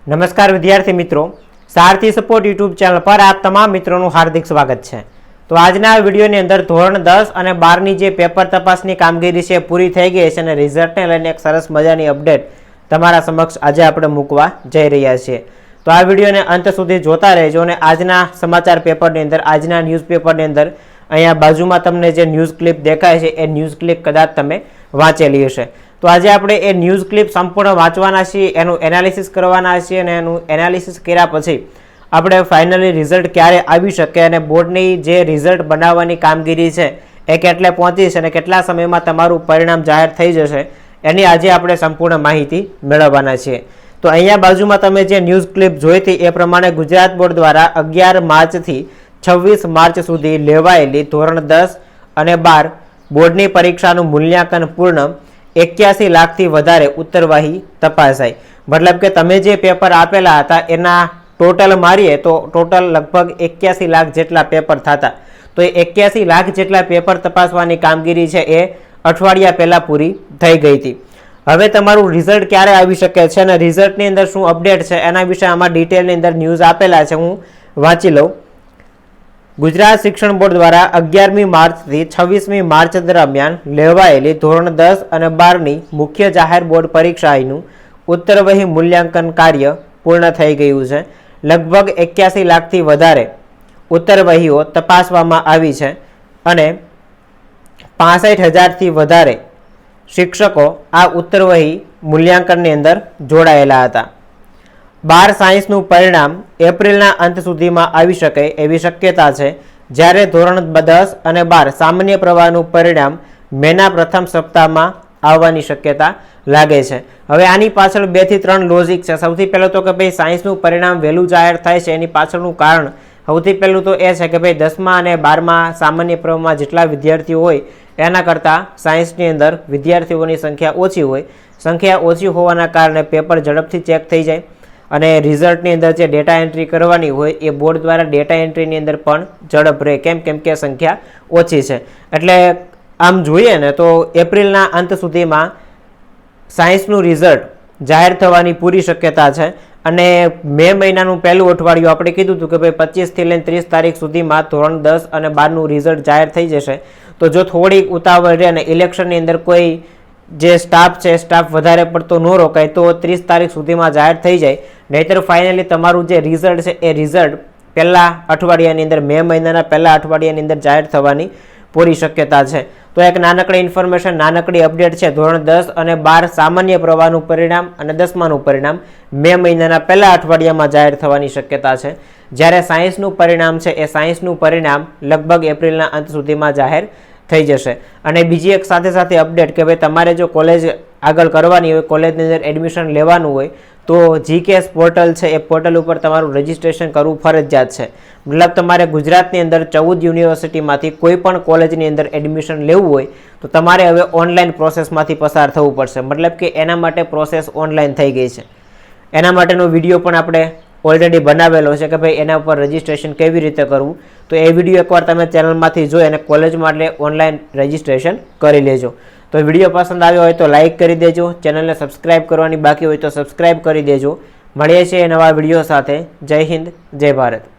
નમસ્કાર વિદ્યાર્થી મિત્રો, સારથી સપોર્ટ યુટ્યુબ ચેનલ પર આપ તમામ મિત્રોનું હાર્દિક સ્વાગત છે। તો આજના વિડીયોની અંદર ધોરણ 10 અને 12ની જે પેપર તપાસની કામગીરી છે પૂરી થઈ ગઈ છે અને રિઝલ્ટને લઈને એક સરસ મજાની અપડેટ તમારા સમક્ષ આજે આપણે મૂકવા જઈ રહ્યા છીએ। તો આ વિડીયોને અંત સુધી જોતા રહેજો અને આજના સમાચાર પેપરની અંદર, આજના ન્યૂઝપેપરની અંદર અહીંયા બાજુમાં તમને જે ન્યૂઝ ક્લિપ દેખાય છે એ ન્યૂઝ ક્લિપ કદાચ તમે વાંચેલી હશે। તો આજે આપણે એ ન્યૂઝ ક્લિપ સંપૂર્ણ વાંચવાના છીએ, એનું એનાલિસિસ કરવાના છીએ અને એનું એનાલિસિસ કર્યા પછી આપણે ફાઇનલી રિઝલ્ટ ક્યારે આવી શકે અને બોર્ડની જે રિઝલ્ટ બનાવવાની કામગીરી છે એ કેટલે પહોંચી છે અને કેટલા સમયમાં તમારું પરિણામ જાહેર થઈ જશે એની આજે આપણે સંપૂર્ણ માહિતી મેળવવાના છીએ। તો અહીંયા બાજુમાં તમે જે ન્યૂઝ ક્લિપ જોઈ હતી એ પ્રમાણે ગુજરાત બોર્ડ દ્વારા 11 માર્ચથી 26 માર્ચ સુધી લેવાયેલી ધોરણ 10 અને 12 બોર્ડની પરીક્ષાનું મૂલ્યાંકન પૂર્ણ 81 લાખથી વધારે ઉત્તરવાહી તપાસાઈ। મતલબ કે તમે જે પેપર આપેલા હતા એના ટોટલ મારીએ તો ટોટલ લગભગ 81 લાખ જેટલા પેપર થતા। તો એ 81 લાખ જેટલા પેપર તપાસવાની કામગીરી છે એ અઠવાડિયા પહેલા પૂરી થઈ ગઈ હતી। હવે તમારું રિઝલ્ટ ક્યારે આવી શકે છે અને રિઝલ્ટની અંદર શું અપડેટ છે એના વિશે આમાં ડિટેલની અંદર ન્યૂઝ આપેલા છે, હું વાંચી લઉં। ગુજરાત શિક્ષણ બોર્ડ દ્વારા 11મી માર્ચથી 26મી માર્ચ દરમિયાન લેવાયેલી ધોરણ 10 અને 12ની મુખ્ય જાહેર બોર્ડ પરીક્ષાનું ઉત્તરવહી મૂલ્યાંકન કાર્ય પૂર્ણ થઈ ગયું છે। લગભગ 81 લાખથી વધારે ઉત્તરવહીઓ તપાસવામાં આવી છે અને 65,000થી વધારે શિક્ષકો આ ઉત્તરવહી મૂલ્યાંકનની અંદર જોડાયેલા હતા। 12 સાયન્સનું પરિણામ એપ્રિલના અંત સુધીમાં આવી શકે એવી શક્યતા છે, જ્યારે ધોરણ 10 અને 12 સામાન્ય પ્રવાહનું પરિણામ મેના પ્રથમ સપ્તાહમાં આવવાની શક્યતા લાગે છે। હવે આની પાછળ 2 થી 3 લોજિક છે। સૌથી પહેલું તો કે ભાઈ સાયન્સનું પરિણામ વહેલું જાહેર થાય છે એની પાછળનું કારણ સૌથી પહેલું તો એ છે કે ભાઈ 10મા અને 12મા સામાન્ય પ્રવાહમાં જેટલા વિદ્યાર્થીઓ હોય એના કરતાં સાયન્સની અંદર વિદ્યાર્થીઓની સંખ્યા ઓછી હોય। સંખ્યા ઓછી હોવાના કારણે પેપર ઝડપથી ચેક થઈ જાય અને રિઝલ્ટની અંદર જે ડેટા એન્ટ્રી કરવાની હોય એ બોર્ડ દ્વારા ડેટા એન્ટ્રીની અંદર પણ ઝડપ રહે, કેમ કે સંખ્યા ઓછી છે। એટલે આમ જોઈએ ને તો એપ્રિલના અંત સુધીમાં સાયન્સનું રિઝલ્ટ જાહેર થવાની પૂરી શક્યતા છે અને મે મહિનાનું પહેલું અઠવાડિયું આપણે કીધું હતું કે ભાઈ 25થી લઈને 30 તારીખ સુધીમાં ધોરણ 10 અને 12નું રિઝલ્ટ જાહેર થઈ જશે। તો જો થોડીક ઉતાવળ રહે અને ઇલેક્શનની અંદર કોઈ જે સ્ટાફ છે સ્ટાફ વધારે પડતો ન રોકાય તો 30 તારીખ સુધીમાં જાહેર થઈ જાય, નહીતર ફાઇનલી તમારું જે રિઝલ્ટ છે એ રિઝલ્ટ પહેલા અઠવાડિયાની અંદર, મે મહિનાના પહેલા અઠવાડિયાની અંદર જાહેર થવાની પૂરી શક્યતા છે। તો એક નાનકડી ઇન્ફોર્મેશન, નાનકડી અપડેટ છે। ધોરણ 10 અને 12 સામાન્ય પ્રવાહનું પરિણામ અને 10માનું પરિણામ મે મહિનાના પહેલા અઠવાડિયામાં જાહેર થવાની શક્યતા છે, જ્યારે સાયન્સનું પરિણામ છે એ સાયન્સનું પરિણામ લગભગ એપ્રિલના અંત સુધીમાં જાહેર થઈ જશે। અને બીજી એક સાથે સાથે અપડેટ કે ભાઈ તમારે જો કોલેજ આગળ કરવાની હોય, કોલેજની અંદર એડમિશન લેવાનું હોય તો જીકેએસ પોર્ટલ છે એ પોર્ટલ ઉપર તમારું રજિસ્ટ્રેશન કરવું ફરજિયાત છે। મતલબ તમારે ગુજરાતની અંદર 14 યુનિવર્સિટીમાંથી કોઈ પણ કોલેજની અંદર એડમિશન લેવું હોય તો તમારે હવે ઓનલાઈન પ્રોસેસમાંથી પસાર થવું પડશે। મતલબ કે એના માટે પ્રોસેસ ઓનલાઈન થઈ ગઈ છે। એના માટેનો વિડીયો પણ આપણે ઓલરેડી બનાવેલો છે કે ભાઈ એના ઉપર રજિસ્ટ્રેશન કેવી રીતે કરવું। તો એ વિડીયો એકવાર તમે ચેનલમાંથી જોઈ અને કોલેજમાં એટલે ઓનલાઈન રજિસ્ટ્રેશન કરી લેજો। તો વિડીયો પસંદ આવ્યો હોય તો લાઇક કરી દેજો, ચેનલને સબસ્ક્રાઇબ કરવાની બાકી હોય તો સબસ્ક્રાઇબ કરી દેજો। મળીએ છીએ નવા વિડીયો સાથે। જય હિન્દ, જય ભારત।